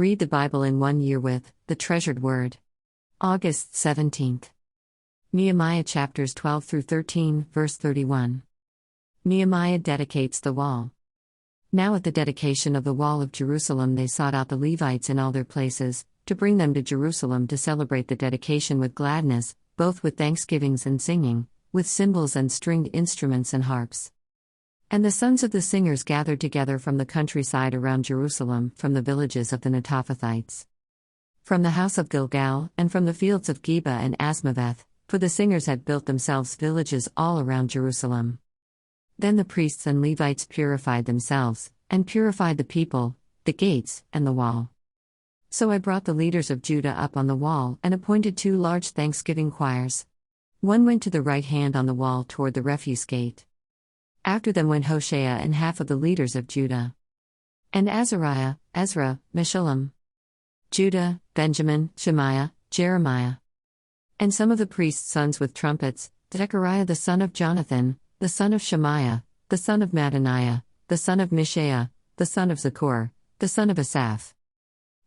Read the Bible in 1 year with The Treasured Word. August 17th. Nehemiah chapters 12 through 13, verse 31. Nehemiah dedicates the wall. Now at the dedication of the wall of Jerusalem they sought out the Levites in all their places, to bring them to Jerusalem to celebrate the dedication with gladness, both with thanksgivings and singing, with cymbals and stringed instruments and harps. And the sons of the singers gathered together from the countryside around Jerusalem, from the villages of the Netophathites, from the house of Gilgal, and from the fields of Geba and Asmaveth, for the singers had built themselves villages all around Jerusalem. Then the priests and Levites purified themselves, and purified the people, the gates, and the wall. So I brought the leaders of Judah up on the wall, and appointed 2 large thanksgiving choirs. One went to the right hand on the wall toward the refuse gate. After them went Hoshea and half of the leaders of Judah, and Azariah, Ezra, Meshullam, Judah, Benjamin, Shemaiah, Jeremiah, and some of the priests' sons with trumpets, Zechariah the son of Jonathan, the son of Shemaiah, the son of Mattaniah, the son of Mishael, the son of Zaccur, the son of Asaph,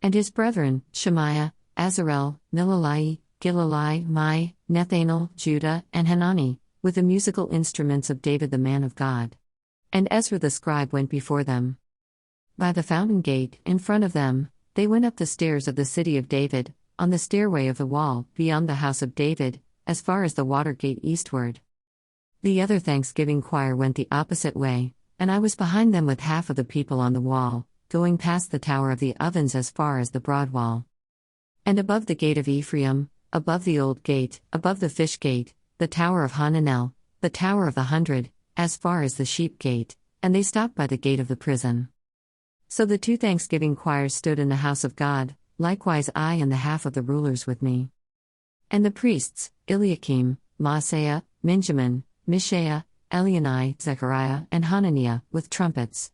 and his brethren, Shemaiah, Azarel, Milalai, Gilalai, Mai, Nethanel, Judah, and Hanani, with the musical instruments of David the man of God. And Ezra the scribe went before them. By the fountain gate, in front of them, they went up the stairs of the city of David, on the stairway of the wall, beyond the house of David, as far as the water gate eastward. The other thanksgiving choir went the opposite way, and I was behind them with half of the people on the wall, going past the tower of the ovens as far as the broad wall. And above the gate of Ephraim, above the old gate, above the fish gate, the tower of Hananel, the tower of the 100, as far as the sheep gate, and they stopped by the gate of the prison. So the 2 thanksgiving choirs stood in the house of God, likewise I and the half of the rulers with me. And the priests, Eliakim, Maaseiah, Minjamin, Mishael, Elionai, Zechariah, and Hananiah, with trumpets.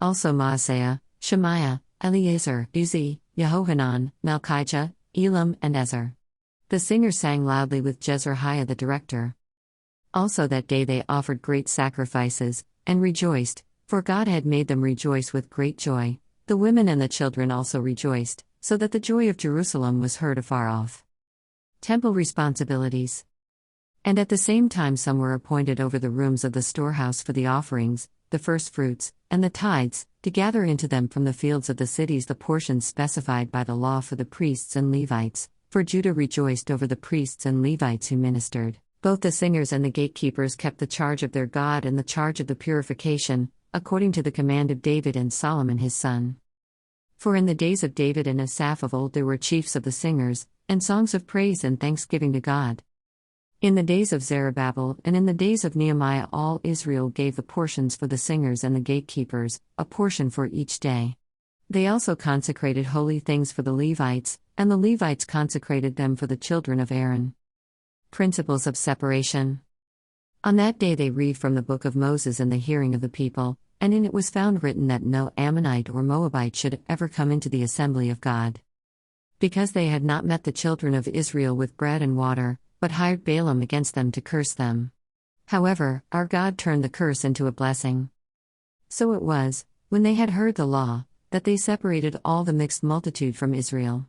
Also Maaseiah, Shemaiah, Eleazar, Uzi, Yehohanan, Malchijah, Elam, and Ezer. The singers sang loudly with Jezreiah the director. Also that day they offered great sacrifices, and rejoiced, for God had made them rejoice with great joy. The women and the children also rejoiced, so that the joy of Jerusalem was heard afar off. Temple responsibilities. And at the same time some were appointed over the rooms of the storehouse for the offerings, the firstfruits, and the tithes, to gather into them from the fields of the cities the portions specified by the law for the priests and Levites. For Judah rejoiced over the priests and Levites who ministered. Both the singers and the gatekeepers kept the charge of their God and the charge of the purification, according to the command of David and Solomon his son. For in the days of David and Asaph of old there were chiefs of the singers, and songs of praise and thanksgiving to God. In the days of Zerubbabel and in the days of Nehemiah all Israel gave the portions for the singers and the gatekeepers, a portion for each day. They also consecrated holy things for the Levites, and the Levites consecrated them for the children of Aaron. Principles of separation. On that day they read from the book of Moses in the hearing of the people, and in it was found written that no Ammonite or Moabite should ever come into the assembly of God. Because they had not met the children of Israel with bread and water, but hired Balaam against them to curse them. However, our God turned the curse into a blessing. So it was, when they had heard the law, that they separated all the mixed multitude from Israel.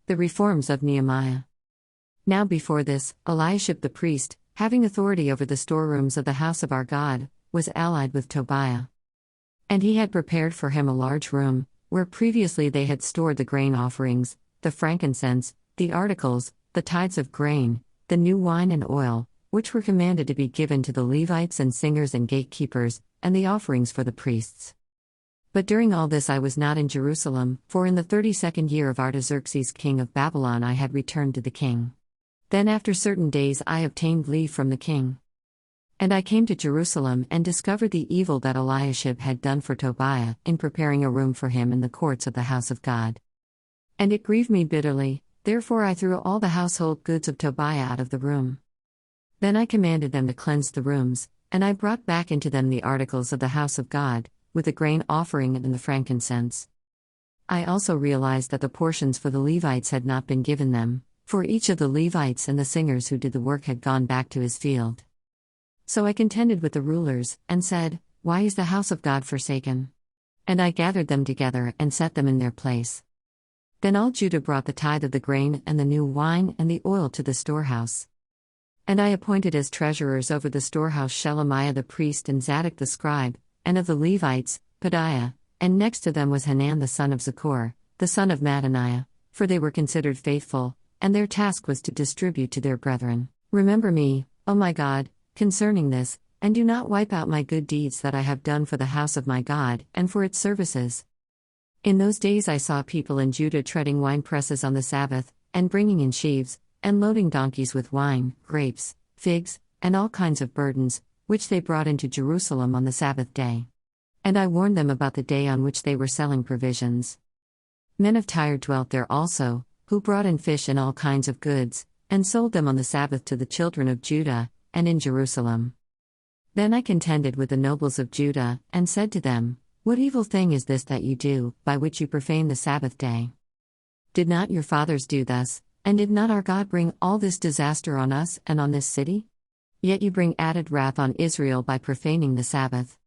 The reforms of Nehemiah. Now before this, Eliashib the priest, having authority over the storerooms of the house of our God, was allied with Tobiah. And he had prepared for him a large room, where previously they had stored the grain offerings, the frankincense, the articles, the tithes of grain, the new wine and oil, which were commanded to be given to the Levites and singers and gatekeepers, and the offerings for the priests. But during all this I was not in Jerusalem, for in the 32nd year of Artaxerxes king of Babylon I had returned to the king. Then after certain days I obtained leave from the king. And I came to Jerusalem and discovered the evil that Eliashib had done for Tobiah, in preparing a room for him in the courts of the house of God. And it grieved me bitterly, therefore I threw all the household goods of Tobiah out of the room. Then I commanded them to cleanse the rooms, and I brought back into them the articles of the house of God, with the grain offering and the frankincense. I also realized that the portions for the Levites had not been given them, for each of the Levites and the singers who did the work had gone back to his field. So I contended with the rulers, and said, "Why is the house of God forsaken?" And I gathered them together and set them in their place. Then all Judah brought the tithe of the grain and the new wine and the oil to the storehouse. And I appointed as treasurers over the storehouse Shelemiah the priest and Zadok the scribe, and of the Levites, Pedaiah, and next to them was Hanan the son of Zaccur, the son of Mattaniah, for they were considered faithful, and their task was to distribute to their brethren. Remember me, O my God, concerning this, and do not wipe out my good deeds that I have done for the house of my God and for its services. In those days I saw people in Judah treading wine presses on the Sabbath, and bringing in sheaves, and loading donkeys with wine, grapes, figs, and all kinds of burdens, which they brought into Jerusalem on the Sabbath day. And I warned them about the day on which they were selling provisions. Men of Tyre dwelt there also, who brought in fish and all kinds of goods, and sold them on the Sabbath to the children of Judah, and in Jerusalem. Then I contended with the nobles of Judah, and said to them, What evil thing is this that you do, by which you profane the Sabbath day? Did not your fathers do thus, and did not our God bring all this disaster on us and on this city? Yet you bring added wrath on Israel by profaning the Sabbath.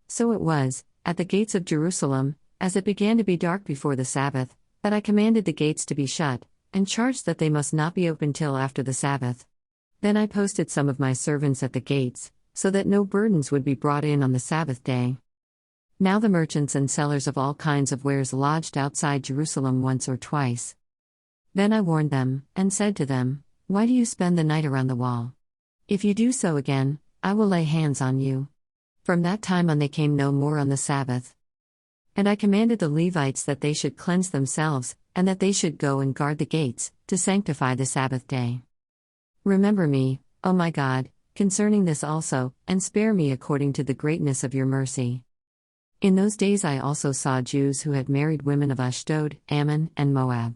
So it was, at the gates of Jerusalem, as it began to be dark before the Sabbath, that I commanded the gates to be shut, and charged that they must not be opened till after the Sabbath. Then I posted some of my servants at the gates, so that no burdens would be brought in on the Sabbath day. Now the merchants and sellers of all kinds of wares lodged outside Jerusalem once or twice. Then I warned them, and said to them, Why do you spend the night around the wall? If you do so again, I will lay hands on you. From that time on they came no more on the Sabbath. And I commanded the Levites that they should cleanse themselves, and that they should go and guard the gates, to sanctify the Sabbath day. Remember me, O my God, concerning this also, and spare me according to the greatness of your mercy. In those days I also saw Jews who had married women of Ashdod, Ammon, and Moab.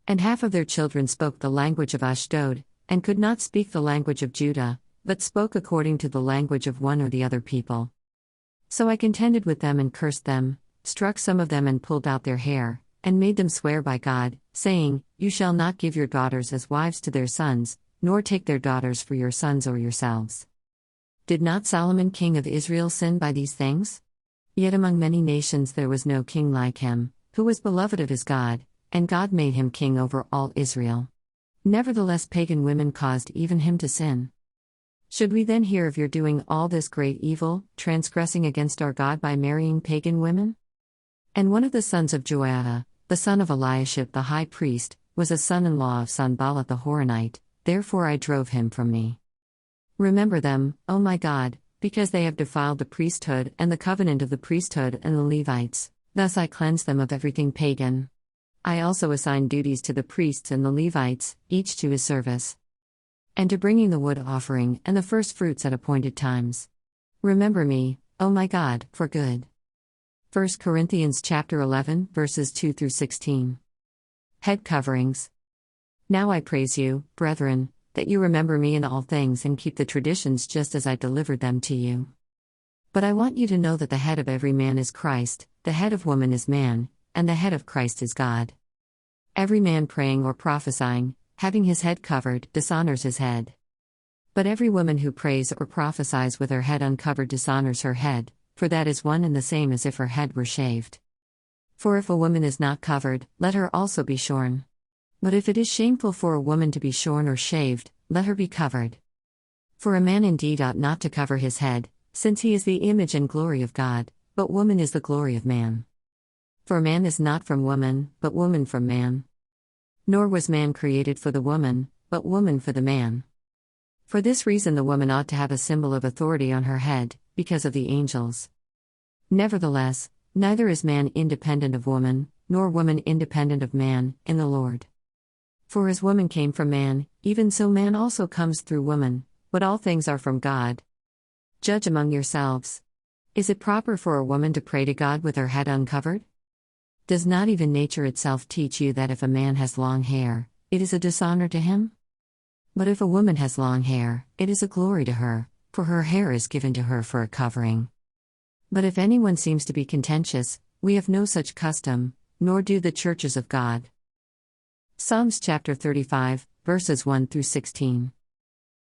And half of their children spoke the language of Ashdod, and could not speak the language of Judah, but spoke according to the language of one or the other people. So I contended with them and cursed them, struck some of them and pulled out their hair, and made them swear by God, saying, You shall not give your daughters as wives to their sons, nor take their daughters for your sons or yourselves. Did not Solomon king of Israel sin by these things? Yet among many nations there was no king like him, who was beloved of his God, and God made him king over all Israel. Nevertheless pagan women caused even him to sin. Should we then hear of your doing all this great evil, transgressing against our God by marrying pagan women? And one of the sons of Joiada, the son of Eliashib the high priest, was a son-in-law of Sanballat the Horonite, therefore I drove him from me. Remember them, O my God, because they have defiled the priesthood and the covenant of the priesthood and the Levites, thus I cleanse them of everything pagan. I also assigned duties to the priests and the Levites, each to his service. And to bringing the wood offering and the first fruits at appointed times. Remember me, O my God, for good. 1 Corinthians chapter 11, verses 2 through 16. Head coverings. Now I praise you, brethren, that you remember me in all things and keep the traditions just as I delivered them to you. But I want you to know that the head of every man is Christ, the head of woman is man, and the head of Christ is God. Every man praying or prophesying, having his head covered, dishonors his head. But every woman who prays or prophesies with her head uncovered dishonors her head, for that is one and the same as if her head were shaved. For if a woman is not covered, let her also be shorn. But if it is shameful for a woman to be shorn or shaved, let her be covered. For a man indeed ought not to cover his head, since he is the image and glory of God, but woman is the glory of man. For man is not from woman, but woman from man. Nor was man created for the woman, but woman for the man. For this reason the woman ought to have a symbol of authority on her head, because of the angels. Nevertheless, neither is man independent of woman, nor woman independent of man, in the Lord. For as woman came from man, even so man also comes through woman, but all things are from God. Judge among yourselves. Is it proper for a woman to pray to God with her head uncovered? Does not even nature itself teach you that if a man has long hair, it is a dishonor to him? But if a woman has long hair, it is a glory to her, for her hair is given to her for a covering. But if anyone seems to be contentious, we have no such custom, nor do the churches of God. Psalms chapter 35, verses 1 through 16.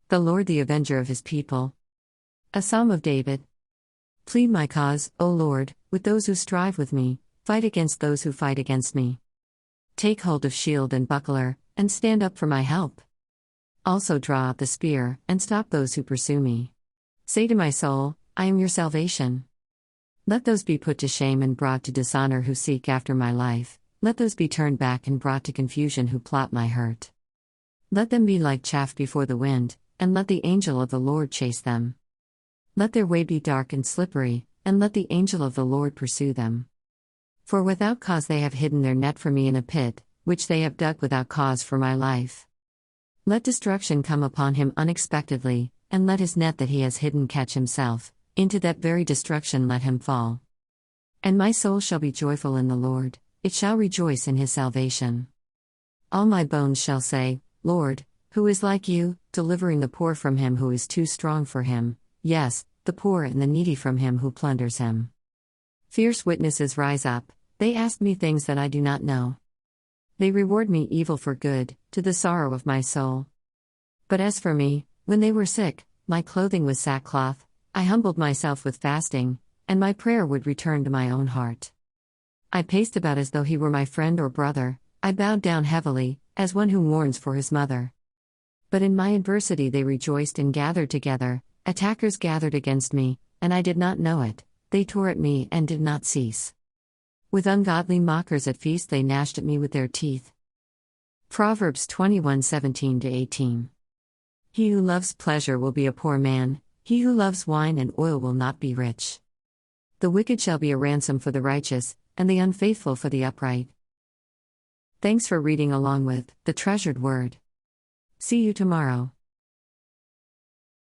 The Lord the avenger of his people. A psalm of David. Plead my cause, O Lord, with those who strive with me, fight against those who fight against me. Take hold of shield and buckler, and stand up for my help. Also draw out the spear, and stop those who pursue me. Say to my soul, I am your salvation. Let those be put to shame and brought to dishonor who seek after my life, let those be turned back and brought to confusion who plot my hurt. Let them be like chaff before the wind, and let the angel of the Lord chase them. Let their way be dark and slippery, and let the angel of the Lord pursue them. For without cause they have hidden their net for me in a pit, which they have dug without cause for my life. Let destruction come upon him unexpectedly, and let his net that he has hidden catch himself, into that very destruction let him fall. And my soul shall be joyful in the Lord, it shall rejoice in his salvation. All my bones shall say, Lord, who is like you, delivering the poor from him who is too strong for him, yes, the poor and the needy from him who plunders him. Fierce witnesses rise up, they ask me things that I do not know. They reward me evil for good, to the sorrow of my soul. But as for me, when they were sick, my clothing was sackcloth, I humbled myself with fasting, and my prayer would return to my own heart. I paced about as though he were my friend or brother, I bowed down heavily, as one who mourns for his mother. But in my adversity they rejoiced and gathered together, attackers gathered against me, and I did not know it, they tore at me and did not cease. With ungodly mockers at feast they gnashed at me with their teeth. Proverbs 21:17-18. He who loves pleasure will be a poor man, he who loves wine and oil will not be rich. The wicked shall be a ransom for the righteous, and the unfaithful for the upright. Thanks for reading along with The Treasured Word. See you tomorrow.